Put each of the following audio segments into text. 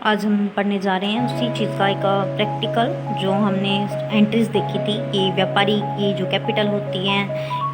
आज हम पढ़ने जा रहे हैं उसी चीज़ का एक प्रैक्टिकल जो हमने एंट्रीज देखी थी कि व्यापारी की जो कैपिटल होती है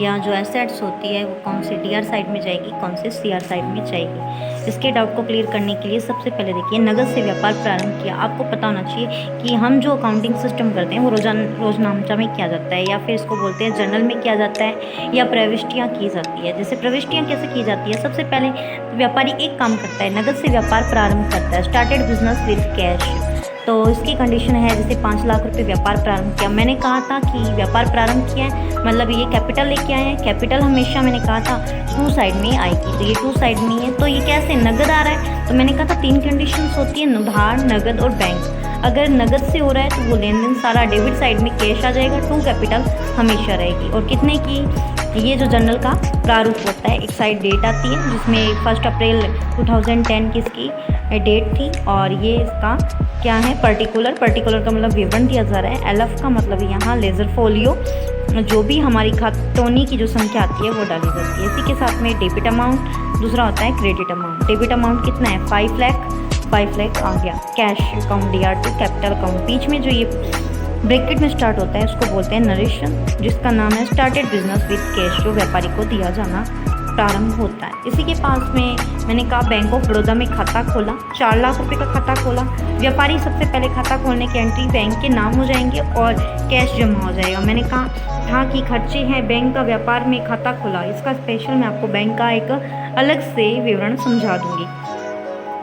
या जो एसेट्स होती है वो कौन से डीआर साइड में जाएगी, कौन से सीआर साइड में जाएगी। इसके डाउट को क्लियर करने के लिए सबसे पहले देखिए, नगद से व्यापार प्रारंभ किया। आपको पता होना चाहिए कि हम जो अकाउंटिंग सिस्टम करते हैं वो रोजनामचा में किया जाता है या फिर इसको बोलते हैं जर्नल में किया जाता है या प्रविष्टियाँ की जाती है। जैसे प्रविष्टियाँ कैसे की जाती है, सबसे पहले व्यापारी एक काम करता है, नगद से व्यापार प्रारंभ करता है, स्टार्टेड बिजनेस विद कैश। तो इसकी कंडीशन है जैसे 5 लाख रुपए व्यापार प्रारंभ किया। मैंने कहा था कि व्यापार प्रारंभ किया है मतलब ये कैपिटल लेके आए हैं। कैपिटल हमेशा मैंने कहा था 2 साइड में आएगी, तो ये 2 साइड में है। तो ये कैसे नगद आ रहा है, तो मैंने कहा था 3 कंडीशंस होती है, उधार, नगद और बैंक। अगर नगद से हो रहा है तो वो लेन देन सारा डेबिट साइड में कैश आ जाएगा, 2 कैपिटल हमेशा रहेगी। और कितने की, ये जो जर्नल का प्रारूप होता है, एक साइड डेट आती है जिसमें 1 अप्रैल 2010 की इसकी डेट थी और ये इसका क्या है, पर्टिकुलर का मतलब विवरण दिया जा रहा है। एलएफ का मतलब यहाँ लेजर फोलियो, जो भी हमारी खातोनी की जो संख्या आती है वो डाली जाती है। इसी के साथ में डेबिट अमाउंट, दूसरा होता है क्रेडिट अमाउंट। डेबिट अमाउंट कितना है, 5 लाख आ गया। Cash account DR2 capital account, बीच में जो ये ब्रैकेट में स्टार्ट होता है उसको बोलते हैं नरेशन, जिसका नाम है स्टार्टेड बिजनेस विद कैश, जो व्यापारी को दिया जाना प्रारंभ होता है। इसी के पास में मैंने कहा बैंक ऑफ बड़ौदा में खाता खोला, 4 लाख रुपए का खाता खोला। व्यापारी सबसे पहले खाता खोलने की एंट्री बैंक के नाम हो जाएंगे और कैश जमा हो जाएगा। मैंने कहा था कि खर्चे हैं बैंक का व्यापार में खाता खोला, इसका स्पेशल मैं आपको बैंक का एक अलग से विवरण समझा दूंगी।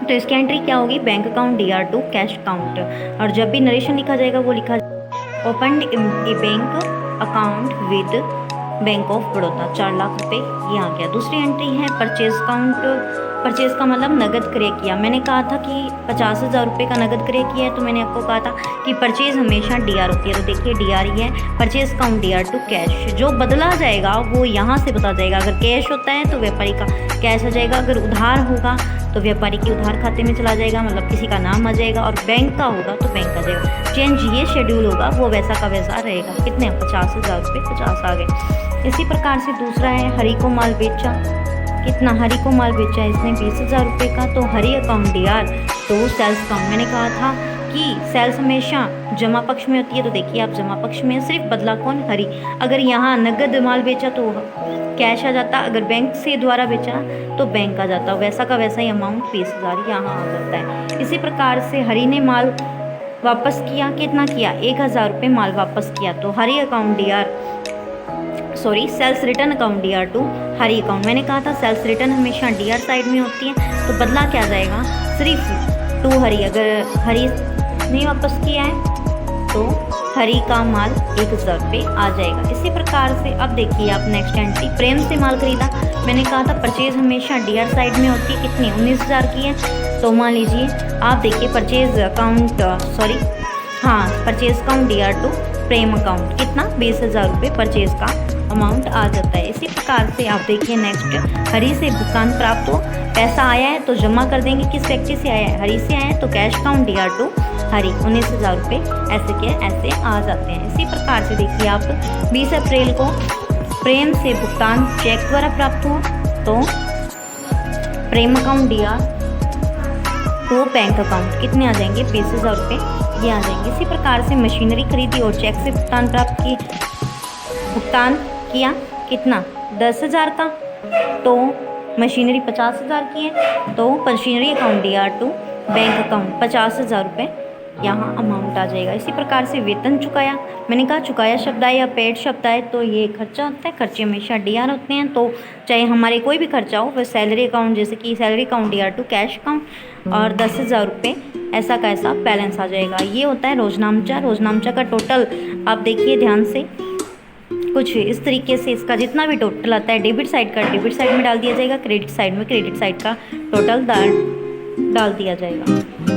तो इसकी एंट्री क्या होगी, bank account DR2 cash account. और जब भी नरेशन लिखा जाएगा वो लिखा open A bank account with bank of Baroda, 4 lakh रुपए ये आ गया। दूसरी एंट्री है परचेज अकाउंट। परचेज का मतलब नगद क्रय किया। मैंने कहा था कि 50,000 रुपये का नगद क्रय किया है, तो मैंने आपको कहा था कि परचेज हमेशा DR होती है। तो देखिए DR ही है, परचेज अकाउंट DR2 कैश। जो बदला जाएगा वो यहाँ से बता जाएगा। अगर कैश होता है तो व्यापारी का कैश आ जाएगा, अगर उधार होगा तो व्यापारी के उधार खाते में चला जाएगा, मतलब किसी का नाम आ जाएगा, और बैंक का होगा तो बैंक आ जाएगा। चेंज ये शेड्यूल होगा वो वैसा का वैसा रहेगा। कितने, 50,000 रुपये, 50 आ गए। इसी प्रकार से दूसरा है हरी को माल बेचा। कितना, हरी को माल बेचा इसने 20,000 रुपये का, तो हरी अकाउंट DR तो सेल्स अकाउंट। मैंने कहा था कि सेल्स हमेशा जमा पक्ष में होती है, तो देखिए आप जमा पक्ष में, सिर्फ बदला कौन, हरी। अगर यहाँ नगद माल बेचा तो कैश आ जाता, अगर बैंक से द्वारा बेचा तो बैंक आ जाता, वैसा का वैसा ही अमाउंट 20,000 यहाँ आ जाता है। इसी प्रकार से हरी ने माल वापस किया, कितना किया, 1,000 रुपये माल वापस किया, तो Hari account sales return account DR2 Hari account. मैंने कहा था सेल्स रिटर्न हमेशा DR साइड में होती है, तो बदला क्या जाएगा, सिर्फ 2 हरी। अगर हरी नहीं वापस किया है तो हरी का माल 1,000 रुपये आ जाएगा। इसी प्रकार से अब देखिए आप नेक्स्ट एंट्री, प्रेम से माल खरीदा। मैंने कहा था परचेज हमेशा DR साइड में होती है, कितनी, 19,000 की है। तो मान लीजिए आप देखिए purchase account purchase account DR2 प्रेम अकाउंट, कितना, 20,000 रुपये परचेज का अमाउंट आ जाता है। इसी प्रकार से आप देखिए नेक्स्ट, हरी से भुगतान प्राप्त हो, पैसा आया है तो जमा कर देंगे। किस व्यक्ति से आया है, हरी से आया है, तो कैश अकाउंट DR2 हरी, 19,000 रुपये ऐसे के ऐसे आ जाते हैं। इसी प्रकार से देखिए आप 20 अप्रैल को प्रेम से भुगतान चेक द्वारा प्राप्त हो, तो प्रेम अकाउंट DR तो बैंक अकाउंट, कितने आ जाएंगे, 20,000 रुपये ये आ जाएंगे। इसी प्रकार से मशीनरी खरीदी और चेक से भुगतान प्राप्त की, भुगतान किया, कितना, 10,000 का, तो मशीनरी 50,000 की है, तो machinery account DR2 bank account 50,000 रुपये यहाँ अमाउंट आ जाएगा। इसी प्रकार से वेतन चुकाया। मैंने कहा चुकाया शब्द आए या पेड शब्द आए तो ये खर्चा होता है, खर्चे हमेशा DR होते हैं। तो चाहे हमारे कोई भी खर्चा हो, वह सैलरी अकाउंट, जैसे कि salary account DR2 cash account, और 10,000 रुपये ऐसा का ऐसा बैलेंस आ जाएगा। ये होता है रोजनामचा। रोजनामचा का टोटल आप देखिए ध्यान से, कुछ इस तरीके से इसका जितना भी टोटल आता है डेबिट साइड का डेबिट साइड में डाल दिया जाएगा, क्रेडिट साइड में क्रेडिट साइड का टोटल डाल दिया जाएगा।